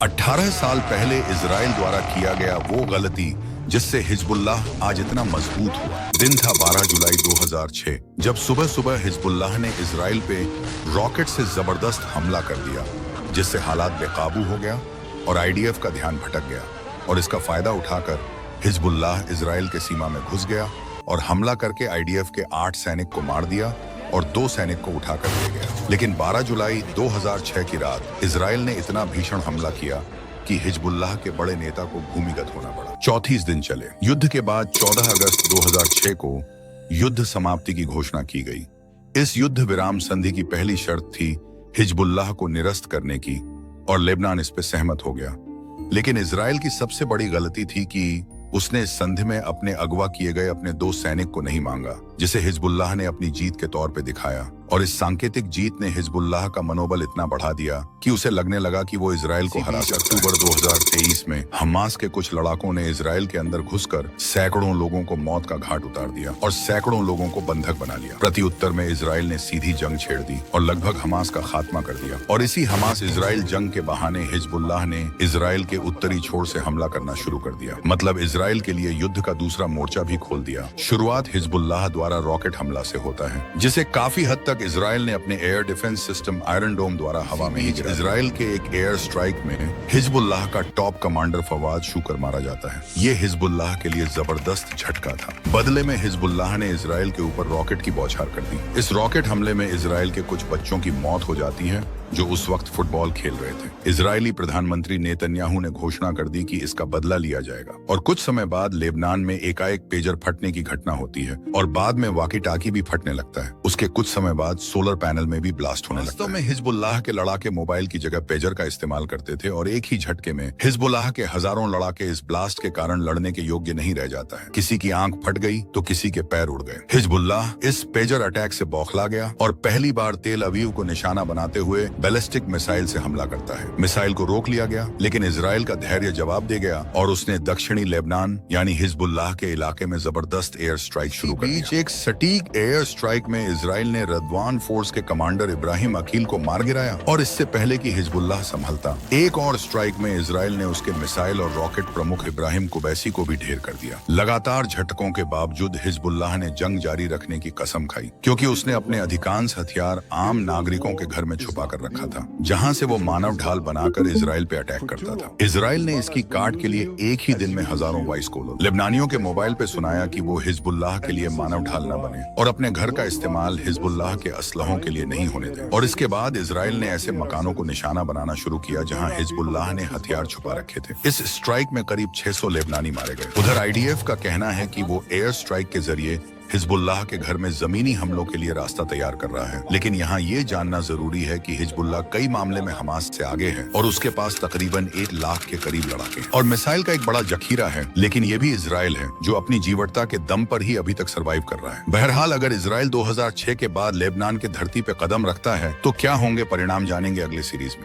18 साल पहले इजराइल द्वारा किया गया वो गलती जिससे हिजबुल्लाह आज इतना मजबूत हुआ। दिन था 12 जुलाई 2006 जब सुबह सुबह हिजबुल्लाह ने इजराइल पे रॉकेट से जबरदस्त हमला कर दिया, जिससे हालात बेकाबू हो गया और आईडीएफ का ध्यान भटक गया। और इसका फायदा उठाकर हिजबुल्लाह इजराइल के सीमा में घुस गया और हमला करके आईडीएफ के 8 सैनिक को मार दिया और 2 सैनिक को उठाकर ले गया। लेकिन 12 जुलाई 2006 की रात इजराइल ने इतना भीषण हमला किया कि हिजबुल्लाह के बड़े नेता को भूमिगत होना पड़ा। 34 दिन चले युद्ध के बाद 14 अगस्त 2006 को युद्ध समाप्ति की घोषणा की गई। इस युद्ध विराम संधि की पहली शर्त थी हिजबुल्लाह को निरस्त करने की और लेबनान इस पे सहमत हो गया। लेकिन इजराइल की सबसे बड़ी गलती थी कि उसने इस संधि में अपने अगवा किए गए अपने 2 सैनिक को नहीं मांगा, जिसे हिजबुल्लाह ने अपनी जीत के तौर पे दिखाया। और इस सांकेतिक जीत ने हिजबुल्लाह का मनोबल इतना बढ़ा दिया कि उसे लगने लगा कि वो इजराइल को हरा सकता है। अक्टूबर 2023 में हमास के कुछ लड़ाकों ने इजराइल के अंदर घुसकर सैकड़ों लोगों को मौत का घाट उतार दिया और सैकड़ों लोगों को बंधक बना लिया। प्रत्युत्तर में इजराइल ने सीधी जंग छेड़ दी और लगभग हमास का खात्मा कर दिया। और इसी हमास इजराइल जंग के बहाने हिजबुल्लाह ने इजराइल के उत्तरी छोर से हमला करना शुरू कर दिया। मतलब इजराइल के लिए युद्ध का दूसरा मोर्चा भी खोल दिया। शुरुआत हिजबुल्लाह द्वारा रॉकेट हमला से होता है, जिसे काफी हद तक इजराइल ने अपने एयर डिफेंस सिस्टम आयरन डोम द्वारा हवा में ही गिरा। इजराइल के एक एयर स्ट्राइक में हिजबुल्लाह का टॉप कमांडर फवाद शुकर मारा जाता है। ये हिजबुल्लाह के लिए जबरदस्त झटका था। बदले में हिजबुल्लाह ने इजराइल के ऊपर रॉकेट की बौछार कर दी। इस रॉकेट हमले में इजराइल के कुछ बच्चों की मौत हो जाती है जो उस वक्त फुटबॉल खेल रहे थे। इजरायली प्रधानमंत्री नेतन्याहू ने घोषणा कर दी कि इसका बदला लिया जाएगा। और कुछ समय बाद लेबनान में एकाएक पेजर फटने की घटना होती है और बाद में वाकी टाकी भी फटने लगता है। उसके कुछ समय बाद सोलर पैनल में भी ब्लास्ट होने लगता है। में हिजबुल्लाह के लड़ाके मोबाइल की जगह पेजर का इस्तेमाल करते थे और एक ही झटके में हिजबुल्लाह के हजारों लड़ाके इस ब्लास्ट के कारण लड़ने के योग्य नहीं रह जाता है। किसी की आंख फट गई तो किसी के पैर उड़ गए। हिजबुल्लाह इस पेजर अटैक से बौखला गया और पहली बार तेल अवीव को निशाना बनाते हुए बैलिस्टिक मिसाइल से हमला करता है। मिसाइल को रोक लिया गया, लेकिन इजराइल का धैर्य जवाब दे गया और उसने दक्षिणी लेबनान यानी हिजबुल्लाह के इलाके में जबरदस्त एयर स्ट्राइक शुरू कर दिया। एक सटीक एयर स्ट्राइक में इजराइल ने रद्वान फोर्स के कमांडर इब्राहिम अकील को मार गिराया और इससे पहले कि हिजबुल्लाह संभलता, एक और स्ट्राइक में इजराइल ने उसके मिसाइल और रॉकेट प्रमुख इब्राहिम कुबैसी को भी ढेर कर दिया। लगातार झटकों के बावजूद हिजबुल्लाह ने जंग जारी रखने की कसम खाई, क्योंकि उसने अपने अधिकांश हथियार आम नागरिकों के घर में छुपा कर रखा था, जहां से वो मानव ढाल बनाकर इजराइल पे अटैक करता था। इजराइल ने इसकी काट के लिए एक ही दिन में हजारों वॉइस कॉल लेबनानियों के मोबाइल पे सुनाया कि वो हिजबुल्लाह के लिए मानव ढाल न बने और अपने घर का इस्तेमाल हिजबुल्लाह के असलहों के लिए नहीं होने दें। और इसके बाद इजराइल ने ऐसे मकानों को निशाना बनाना शुरू किया जहां हिजबुल्लाह ने हथियार छुपा रखे थे। इस स्ट्राइक में करीब 600 लेबनानी मारे गए। उधर आईडीएफ का कहना है कि वो एयर स्ट्राइक के जरिए हिजबुल्लाह के घर में जमीनी हमलों के लिए रास्ता तैयार कर रहा है। लेकिन यहाँ ये जानना जरूरी है कि हिजबुल्लाह कई मामले में हमास से आगे है और उसके पास तकरीबन 1 लाख के करीब लड़ाके और मिसाइल का एक बड़ा जखीरा है। लेकिन ये भी इजराइल है जो अपनी जीवटता के दम पर ही अभी तक सरवाइव कर रहा है। बहरहाल अगर इजराइल 2006 के बाद लेबनान के धरती पे कदम रखता है तो क्या होंगे परिणाम, जानेंगे अगले सीरीज में।